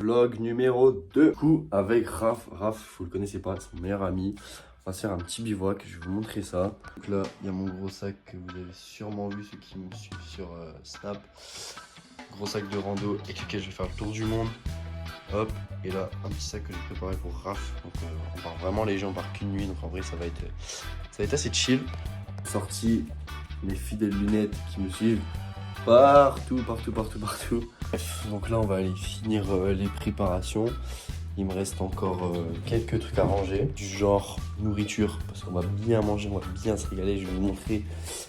Vlog numéro 2. Du coup, avec Raph. Raph, vous le connaissez pas, c'est mon meilleur ami. On va faire un petit bivouac, je vais vous montrer ça. Donc là, il y a mon gros sac que vous avez sûrement vu, ceux qui me suivent sur Snap. Gros sac de rando avec lequel je vais faire le tour du monde. Hop, et là, un petit sac que j'ai préparé pour Raph. Donc on part vraiment léger, on part qu'une nuit. Donc en vrai, ça va être assez chill. Sorti mes fidèles lunettes qui me suivent partout. Bref, donc là, on va aller finir les préparations. Il me reste encore quelques trucs à ranger, du genre nourriture, parce qu'on va bien manger, on va bien se régaler. Je vais vous montrer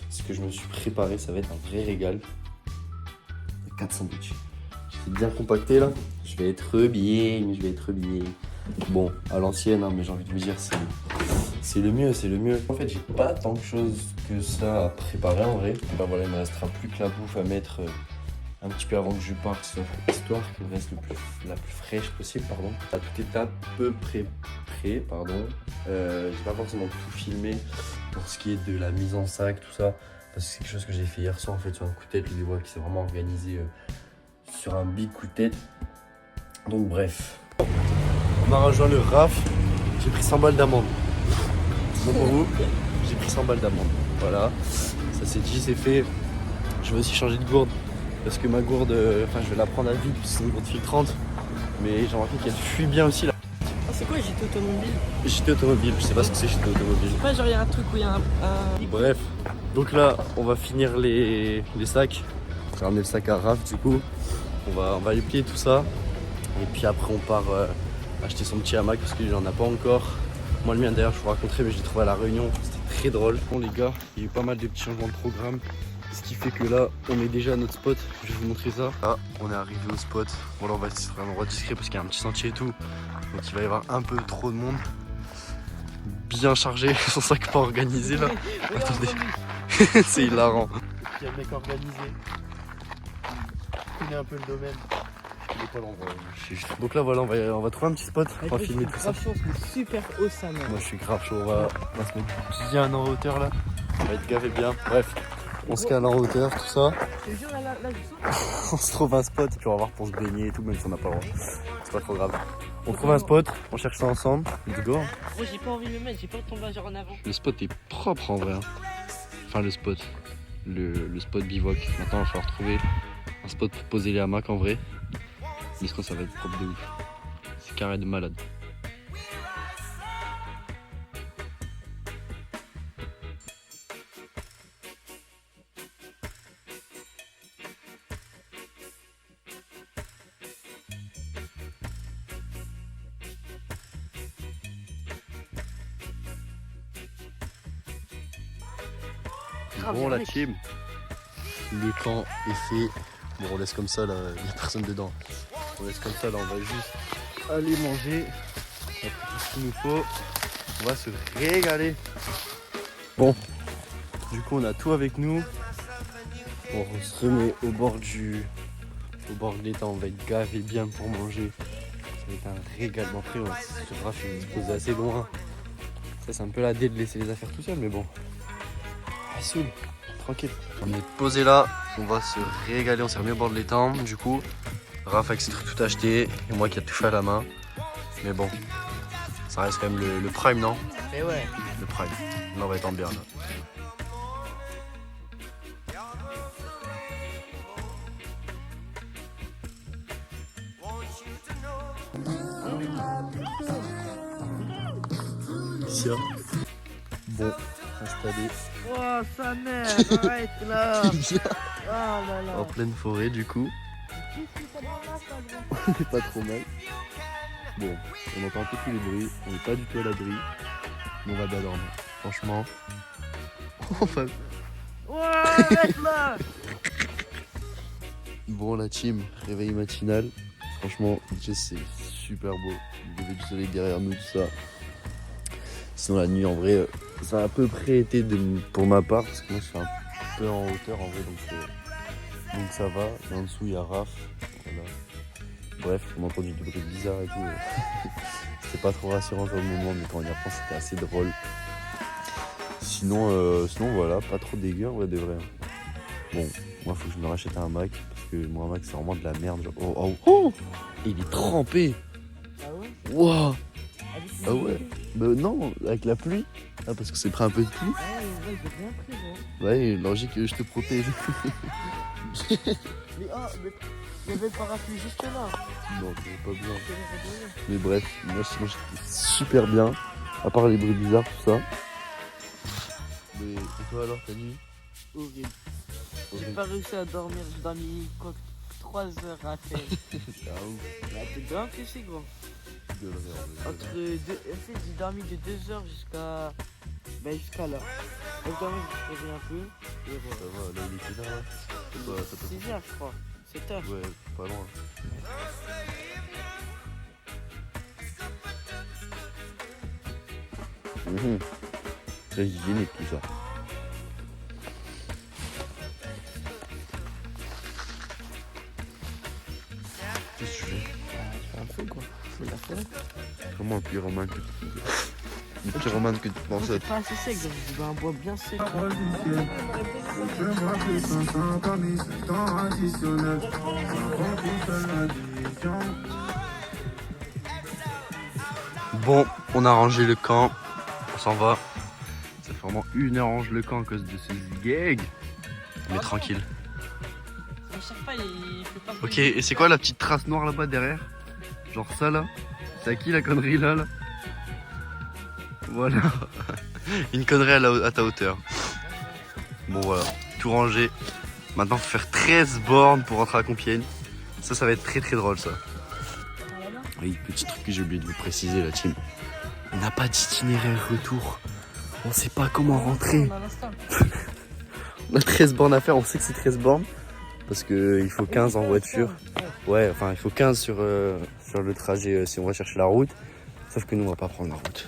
ce que je me suis préparé, ça va être un vrai régal. 4 sandwichs. C'est bien compacté là. Je vais être bien. Bon, à l'ancienne, hein, mais j'ai envie de vous dire, c'est le mieux. En fait, j'ai pas tant de choses que ça à préparer en vrai. Et ben voilà, il me restera plus que la bouffe à mettre un petit peu avant que je parte, histoire qu'il reste la plus fraîche possible, pardon. À toute étape, peu près prêt, pardon. J'ai pas forcément tout filmé pour ce qui est de la mise en sac, tout ça, parce que c'est quelque chose que j'ai fait hier soir en fait sur un coup de tête. Le bivouac qui s'est vraiment organisé sur un big coup de tête. Donc bref, on a rejoint le RAF. J'ai pris 100 balles d'amende. Bon pour vous, j'ai pris 100 balles d'amende. Voilà, ça c'est dit, c'est fait. Je vais aussi changer de gourde. Parce que ma gourde, je vais la prendre à vide, c'est une gourde filtrante. Mais j'ai remarqué qu'elle fuit bien aussi là. Ah, c'est quoi JT Automobile? JT Automobile, je sais pas ce que c'est JT Automobile. C'est pas genre il y a un truc où il y a un... Bref, donc là on va finir les sacs. Je vais ramener le sac à Raph du coup. On va aller plier tout ça. Et puis après on part acheter son petit hamac parce qu'il en a pas encore. Moi le mien d'ailleurs je vous raconterai, mais je l'ai trouvé à la Réunion, c'était très drôle. Bon les gars, il y a eu pas mal de petits changements de programme. Ce qui fait que là, on est déjà à notre spot. Je vais vous montrer ça. Ah, on est arrivé au spot. Bon là, on va être sur un endroit discret parce qu'il y a un petit sentier et tout. Donc il va y avoir un peu trop de monde. Bien chargé, son sac pas organisé là. Attendez, c'est hilarant. Il y a le mec organisé. Il connaît un peu le domaine. Il est pas l'endroit. Donc là, voilà, on va trouver un petit spot. On va filmer tout ça. Franchement, c'est super haut ça, mec. Moi, je suis grave chaud. On va se mettre bien en hauteur là. On va être gavé bien. Bref. On se cale en hauteur, tout ça. Je te jure, là, je sens. On se trouve un spot, tu vas voir, pour se baigner et tout, même si on n'a pas le droit. C'est pas trop grave. On trouve un spot, on cherche ça ensemble. Let's go. Moi, j'ai pas envie de me mettre, j'ai pas de tomber genre en avant. Le spot est propre en vrai. Enfin, le spot. Le spot bivouac. Maintenant, il va falloir trouver un spot pour poser les hamacs en vrai. Mais sinon, ça va être propre de ouf. C'est carré de malade. Bon la team, le camp est fait. Bon on laisse comme ça là, il n'y a personne dedans. On laisse comme ça là, on va juste aller manger. On a pris tout ce qu'il nous faut. On va se régaler. Bon, du coup on a tout avec nous. On se remet au bord de l'étang, on va être gavé bien pour manger. Ça va être un régal. Bon après ce Raph il va se poser assez loin. Ça c'est un peu la dé de laisser les affaires tout seul, mais bon. Saoul, tranquille. On est posé là, on va se régaler, on s'est remis au bord de l'étang. Du coup, Raph avec ses trucs tout acheté et moi qui a tout fait à la main. Mais bon, ça reste quand même le prime, non? Mais ouais. Le prime. Là on va être en bien là. Ici, bon, installé. Oh, sa mère, arrête là. Oh là là. En pleine forêt du coup. On est pas trop mal. Bon, on entend un peu tous les bruits, on n'est pas du tout à l'abri. Mais on va bien dormir. Franchement. Enfin. Oh, arrête là. Bon la team, réveil matinal. Franchement, c'est super beau. Le lever du soleil derrière nous, tout ça. Sinon la nuit en vrai, ça a à peu près été pour ma part, parce que moi je suis un peu en hauteur en vrai, donc ça va. Et en dessous il y a Raph. Voilà. Bref, on a entendu des bruits bizarres et tout. C'était pas trop rassurant sur le moment, mais quand on y repense c'était assez drôle. Sinon voilà, pas trop dégueu en vrai de vrai. Bon, moi faut que je me rachète un Mac, parce que mon Mac c'est vraiment de la merde. Genre, oh, Il est trempé. Ah ouais? Waouh. Avec les Ah ouais. bébés. Bah non, avec la pluie. Ah, parce que c'est pris un peu de pluie. Ah ouais, j'ai rien pris, gros. Ouais, logique que je te protège. Mais oh, mais il y avait le parapluie juste là. Non, j'avais pas besoin. Je l'ai redonné. Mais bref, moi j'étais super bien. À part les bruits bizarres, tout ça. Mais et toi alors, ta nuit? Horrible. J'ai Horrible. pas réussi à dormir, j'ai dormi quoi, 3 heures à peine. Ah ouf. Bah, t'es grand que c'est gros. Entre deux, en fait, j'ai dormi de 2 heures jusqu'à là. Donc, quand même, je suis réveillé un peu. Et Ça voilà. va, là il est quelle heure là? Ça peut- 6 heures, je crois. 7 heures. Ouais, pas loin. C'est hygiénique tout ça. Qu'est-ce que tu fais? C'est un peu quoi. C'est la fête. Comment un pyromane que tu Le pyromane que tu penses C'est être? pas assez sec, donc je veux un bois bien sec. Bon, on a rangé le camp. On s'en va. Ça fait vraiment 1 heure range le camp à cause de ce gag. Mais tranquille. À chaque fois, il fait pas. Ok, et c'est quoi la petite trace noire là-bas derrière? Genre ça là? C'est à qui la connerie là? Voilà. Une connerie à ta hauteur. Bon voilà, tout rangé. Maintenant faut faire 13 bornes pour rentrer à Compiègne. Ça va être très très drôle ça. Oui, petit truc que j'ai oublié de vous préciser la team. On n'a pas d'itinéraire retour. On sait pas comment rentrer. On a 13 bornes à faire, on sait que c'est 13 bornes. Parce qu'il faut 15 en voiture. Ouais, enfin il faut 15 sur le trajet si on va chercher la route. Sauf que nous on va pas prendre la route.